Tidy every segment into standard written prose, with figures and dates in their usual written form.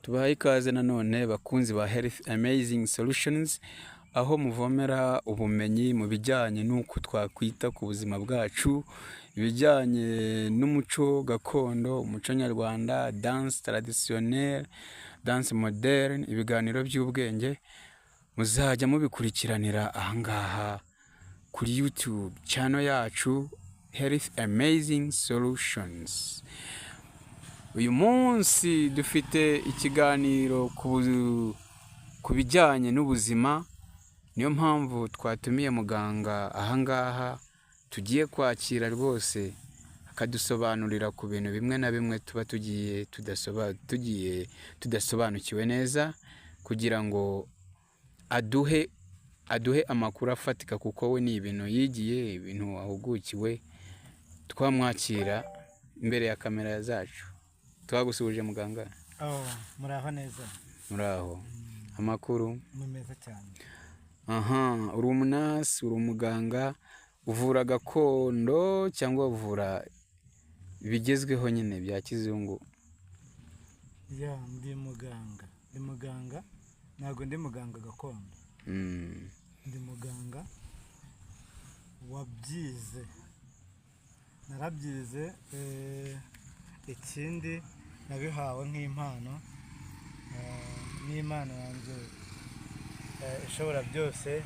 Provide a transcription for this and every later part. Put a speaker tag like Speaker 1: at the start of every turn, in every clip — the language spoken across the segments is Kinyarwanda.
Speaker 1: Tubahaye ikaze nanone bakunzi ba Health Amazing Solutions, aho muvomera ubumenyi mu bijyanye n'uko twakwita ku buzima bwacu, ibijyanye n'umuco gakondo, umuco nyarwanda, danse traditionnelle, danse moderne, ibiganiro by'ubwenge. Muzajya mubikurikiranira ahangaha kuri YouTube channel yacu Health Amazing Solutions. Uyu munsi dufite ikiganiro ku bijyanye n'ubuzima, niyo mpamvu twatumiye muganga ahangaha tugiye kwakira rwose akadusobanurira ku bintu bimwe na bimwe tuba tugiye tudasobanukiwe neza, kugira ngo aduhe amakuru afatika, kuko we ni ibintu yigiye, ibintu wahugukiwe. Twamwakira imbere ya kamera zacu. Twagusuhuje muganga.
Speaker 2: Muraho neza.
Speaker 1: Muraho. Amakuru?
Speaker 2: Mumeze cyane.
Speaker 1: Uri umunasi, uri umuganga, uvura gakondo cyangwa uvura ibigezweho nyine bya kizungu?
Speaker 2: Ndi muganga. Ntabwo ndi muganga gakondo. Ndi muganga wabyize. Narabyize, ikindi nabihawe nk'impano, n'Imana yanjye ishobora byose.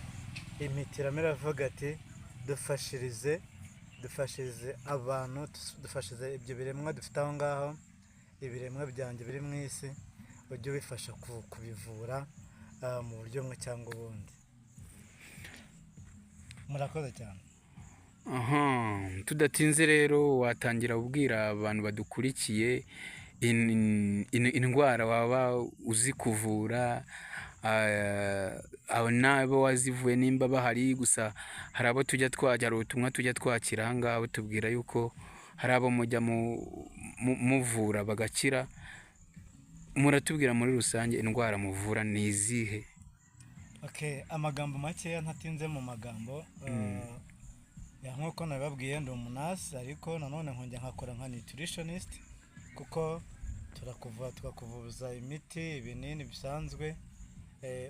Speaker 2: Imitiramo iravuga ati dufashirize abantu, dufashize ibyo biremwa dufite aho ngaho, ibiremwa byanjye biri mu isi, ujye ubifasha kubivura mu buryo bumwe cyangwa ubundi. Murakoze cyane.
Speaker 1: Tudatinze rero, watangira ubwira abantu badukurikiye indwara waba uzi kuvura, n'abo wazivuye nimba bahari. Gusa hari abo tujya twajya, hari ubutumwa tujya twakira ahangaha batubwira yuko hari abo mujya muvura bagakira. Muratubwira muri rusange indwara muvura ni izihe?
Speaker 2: Amagambo makeya ntatinze mu magambo. Nk'uko nabibabwiye, ndi umunasi, ariko nanone nkongera nkakora nka nutritionist, kuko tukakuvuza imiti, ibinini bisanzwe.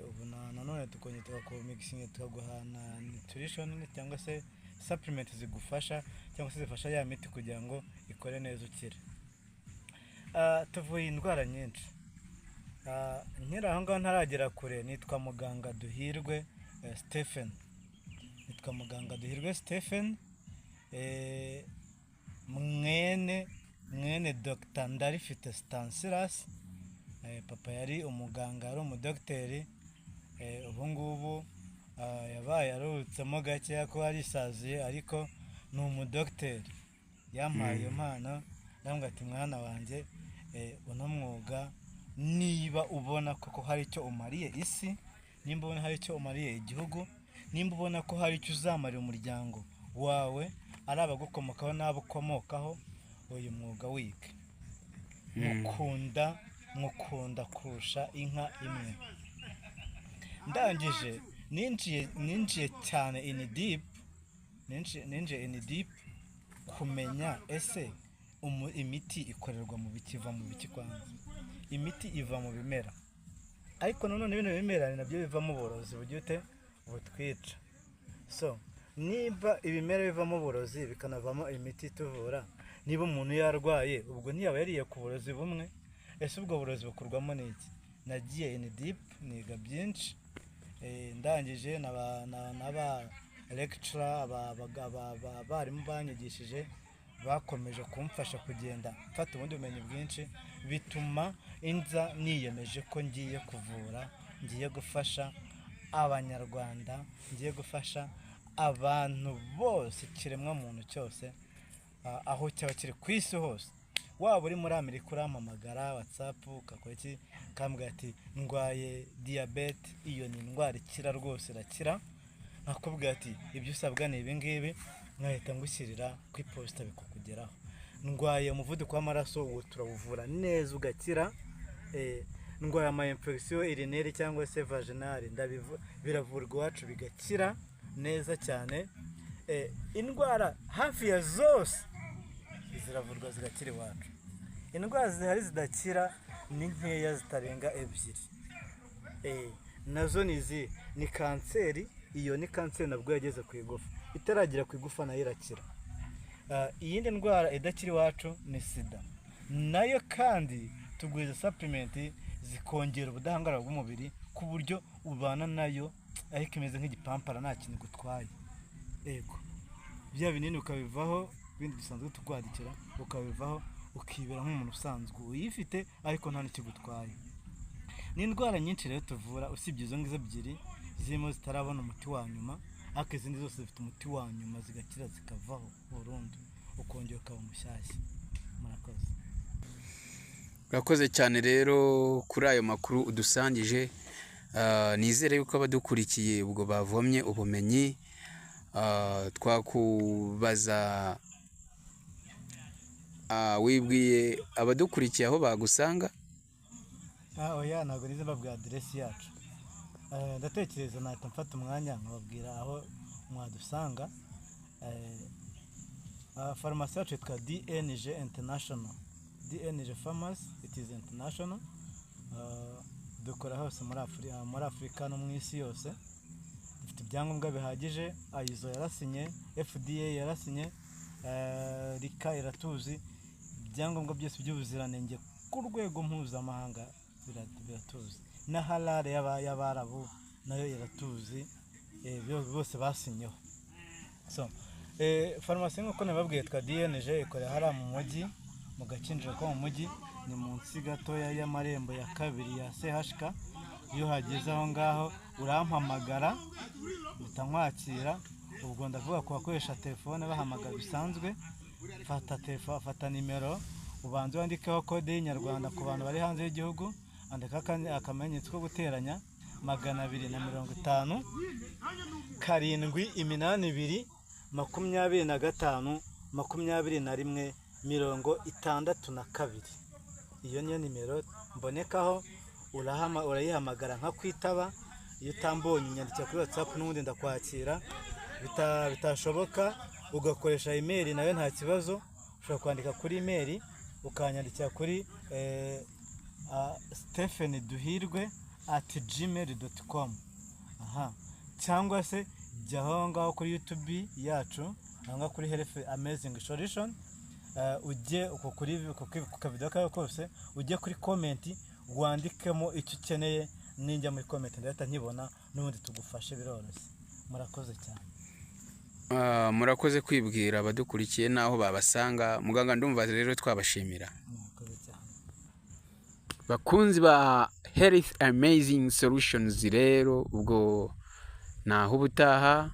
Speaker 2: Ubu nanone tukongera tukakumikisinga, tukaguha na nutrition cyangwa se supplement zigufasha cyangwa se zifasha ya miti kugira ngo ikore neza ukire. Tuvuye indwara nyinshi. Nkiri aho ngaho ntaragera kure, nitwa muganga Duhirwe Stephen. Nitwa muganga Duhirwe Stephen, mwene Dr. Ndarifite Stanislas. Papa yari umuganga, yari umudogiteri. Ubu ngubu yabaye aruhutsemo gakeya ko arisaziye, ariko ni umudogiteri. Yampaye iyo mpano, ndamubwira ati mwana wanjye, uno mwuga niba ubona koko hari icyo umariye isi, nimba ubona hari icyo umariye igihugu, nimba ubona ko hari icyo uzamarira umuryango wawe, ari abagukomokaho n'abo ukomokaho, uyu mwuga wige. Mukunda kurusha inka imwe. Ndangije ninjiye cyane in deep kumenya ese imiti ikorerwa mu biki, iva mu biki kwanza. Imiti iva mu bimera, ariko nanone bino bimera ni nabyo bivamo uburozi butwica. So niba ibimera bivamo uburozi bikanavamo imiti ituvura, niba umuntu yarwaye, ubwo ntiyaba yariye ku burozi bumwe. Ese ubwo burozi bukorwamo n'iki? Nagiye in deep, niga byinshi. Ndangije n'aba lecturer, abarimu banyigishije bakomeje kumfasha kugenda mfata ubundi bumenyi bwinshi, bituma inza niyemeje ko ngiye kuvura, ngiye gufasha abanyarwanda, ngiye gufasha abantu bose, ikiremwa muntu cyose aho cyaba kiri ku isi hose. Waba uri muri Amerika urampamagara WhatsApp ukakora iki, kambwira ati ndwaye diyabete, iyo ni indwara ikira rwose, irakira. Nakubwira ati ibyo usabwa ni ibi ngibi, nkahita ngushyirira ku iposita bikakugeraho. Ndwaye umuvuduko w'amaraso, uwo turawuvura neza ugakira. Ndwaye ama infection urinaire cyangwa se vaginale, biravurwa iwacu bigakira neza cyane. Indwara hafi ya zose ziravurwa zigakira iwacu. Indwara zihari zidakira ni nkeya zitarenga ebyiri. Nazo ni izi, ni kanseri. Iyo ni kanseri nabwo yageze ku igufa, itaragera ku igufa nayo irakira. Iyindi ndwara idakiri iwacu ni sida, nayo kandi tugwiza supplement zikongera ubudahangarwa bw'umubiri ku buryo ubana nayo ariko imeze nk'igipampara nta kintu gutwaye. Yego, bya binini ukabivaho, ibindi dusanzwe tugwadikira ukabivaho, ukibera nk'umuntu usanzwe uyifite ariko nta n'ikigutwaye. Ni indwara nyinshi rero tuvura usibye izo ngizo ebyiri zirimo zitarabona umuti wa nyuma, ariko izindi zose zifite umuti wa nyuma zigakira zikavaho burundu, ukongera ukaba mushyashya. Murakoze.
Speaker 1: Urakoze cyane rero kuri ayo makuru udusangije. Nizere yuko abadukurikiye ubwo bavomye ubumenyi. Twakubaza, wibwiye abadukurikiye aho bagusanga?
Speaker 2: Oya, ntabwo nize mbabwira aderesi yacu. Ndatekereza nahita mfata umwanya nkababwira aho mwadusanga. Farumasi yacu yitwa DNG International. DNG Pharmacy, it is international. Dukora hose muri Afurika no mu isi yose. Dufite ibyangombwa bihagije, ISO yarasinye, FDA yarasinye, RICA iratuzi, ibyangombwa byose by'ubuziranenge ku rwego mpuzamahanga biratuzi. Na halal y'Abarabu nayo iratuzi, bose basinyeho. So, farumasi nk'uko nababwiye twa DNG ikorera hariya mu mujyi, mu gakinjiro ko mu mujyi, ni munsi gatoya y'amarembo ya kabiri ya CHK. Iyo hageze aho ngaho urampamagara utankwakira, ubwo ndavuga ku bakoresha telefone bahamagara bisanzwe. Fata nimero, ubanze wandikeho kode y'inyarwanda ku bantu bari hanze y'igihugu, andika akamenyetso ko guteranya 250 7 8 2 25 21 62. Iyo niyo nimero mbonekaho, urayihamagara nka kwitaba. Iyo utambonye unyandikira kuri WhatsApp n'ubundi ndakwakira. Bitashoboka ugakoresha email nayo nta kibazo, ushobora kwandika kuri email ukanyandikira kuri stephenduhirwe@gmail.com. Cyangwa se jya aho ngaho kuri YouTube yacu, aho kuri Health Amazing Solution, ujye ku kavidewo kawe kose, ujye kuri comment wandikemo icyo ukeneye, ninjya muri comment ndahita nkibona n'ubundi tugufashe, biroroshye. Murakoze cyane.
Speaker 1: Murakoze kwibwira abadukurikiye naho babasanga. Muganga, ndumva rero twabashimira.
Speaker 2: Murakoze cyane.
Speaker 1: Bakunzi ba Health Amazing Solutions, rero ubwo naho ubutaha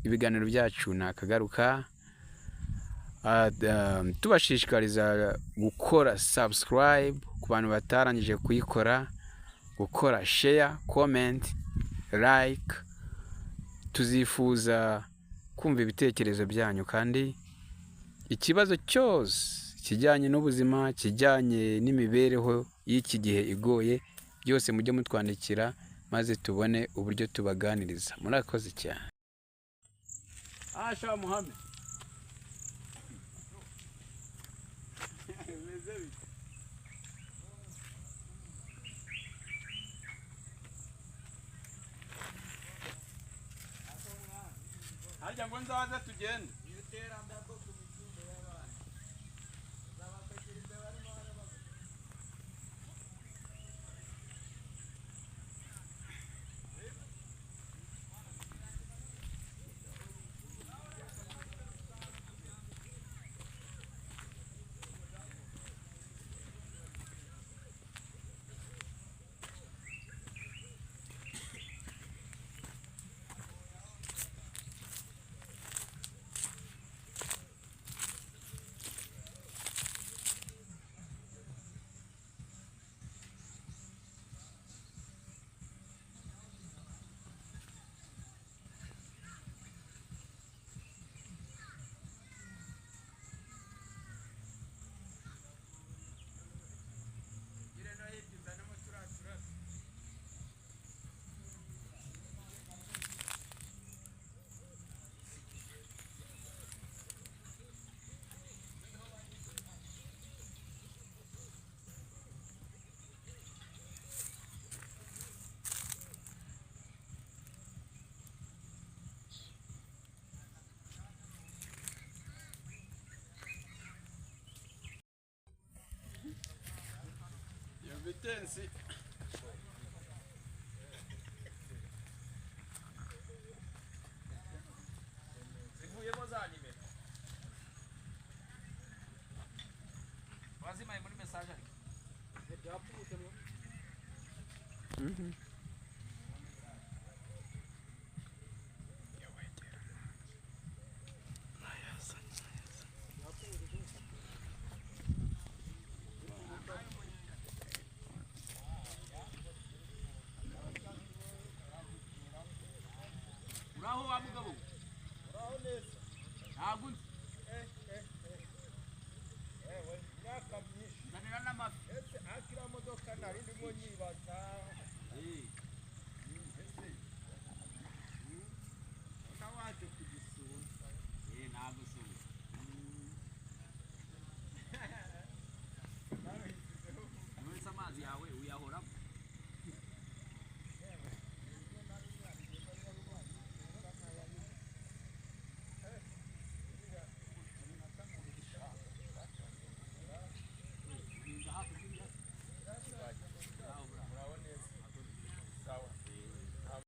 Speaker 1: ibiganiro byacu nakagaruka. Tubashishikariza gukora subscribe ku bantu batarangije kuyikora, gukora share, comment, like. Tuzifuza kumva ibitekerezo byanyu, kandi ikibazo cyose kijyanye n'ubuzima, kijyanye n'imibereho y'iki gihe igoye, byose mujye mutwandikira maze tubone uburyo tubaganiriza. Murakoze cyane. Asha Muhammad. Hajya ngo nzaza tugende.
Speaker 3: Vitensi. Zivuyemo za nimero. Wazimaye muri message ariko.
Speaker 1: Mhm.